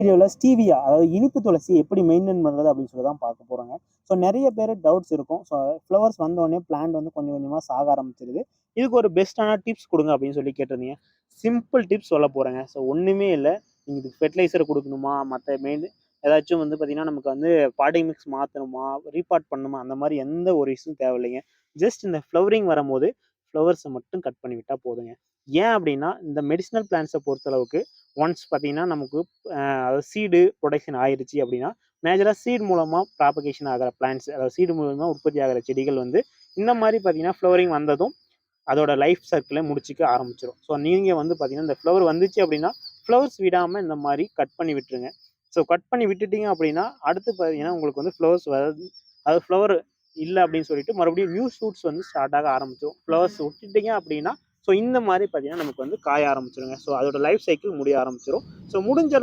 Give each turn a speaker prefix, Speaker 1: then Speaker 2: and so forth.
Speaker 1: வீடியோவில் ஸ்டீவியா அதாவது இனிப்பு துளசி எப்படி மெயின்டைன் பண்ணுறது அப்படின்னு சொல்லி தான் பார்க்க போகிறோங்க. ஸோ நிறைய பேர் டவுட்ஸ் இருக்கும். ஸோ ஃப்ளவர்ஸ் வந்தோடனே பிளான்ட் வந்து கொஞ்சம் கொஞ்சமாக சாக ஆரம்பிச்சிருது. இதுக்கு ஒரு பெஸ்ட்டான டிப்ஸ் கொடுங்க அப்படின்னு சொல்லி கேட்டிருந்தீங்க. சிம்பிள் டிப்ஸ் சொல்ல போகிறேங்க. ஸோ ஒன்றுமே இல்லை. நீங்கள் இதுக்கு ஃபெர்டிலைசர் கொடுக்கணுமா, மற்ற ஏதாச்சும் வந்து பார்த்தீங்கன்னா நமக்கு வந்து பாட்டிங் மிக்ஸ் மாற்றணுமா, ரீபாட் பண்ணணுமா, அந்த மாதிரி எந்த ஒரு இஷ்யூம் தேவையில்லைங்க. ஜஸ்ட் இந்த ஃப்ளவரிங் வரும்போது ஃப்ளவர்ஸை மட்டும் கட் பண்ணி விட்டால் போதுங்க. ஏன் அப்படின்னா இந்த மெடிசினல் பிளான்ட்ஸை பொறுத்தளவுக்கு ஒன்ஸ் பார்த்தீங்கன்னா நமக்கு அதாவது சீடு ப்ரொடக்ஷன் ஆயிடுச்சு அப்படின்னா மேஜராக சீட் மூலமாக ப்ராபகேஷன் ஆகிற பிளான்ட்ஸ், அதாவது சீடு மூலமாக உற்பத்தி ஆகிற செடிகள் வந்து இந்த மாதிரி பார்த்தீங்கன்னா ஃப்ளவரிங் வந்ததும் அதோட லைஃப் சர்க்கிளை முடிச்சிக்க ஆரம்பிச்சிடும். ஸோ நீங்கள் வந்து பார்த்தீங்கன்னா இந்த ஃப்ளவர் வந்துச்சு அப்படின்னா ஃப்ளவர்ஸ் விடாமல் இந்த மாதிரி கட் பண்ணி விட்டுருங்க. ஸோ கட் பண்ணி விட்டுட்டீங்க அப்படின்னா அடுத்து பார்த்தீங்கன்னா உங்களுக்கு வந்து ஃப்ளவர்ஸ் வருது, அதாவது ஃப்ளவர் இல்லை அப்படின்னு சொல்லிட்டு மறுபடியும் நியூ ஷூட்ஸ் வந்து ஸ்டார்ட் ஆக ஆரம்பிச்சிடும். ஃப்ளவர்ஸ் விட்டுட்டீங்க அப்படின்னா ஸோ இந்த மாதிரி பார்த்தீங்கன்னா நமக்கு வந்து காய ஆரம்பிச்சிருங்க. ஸோ அதோட லைஃப் சைக்கிள் முடிய ஆரம்பிச்சிடும். ஸோ முடிஞ்ச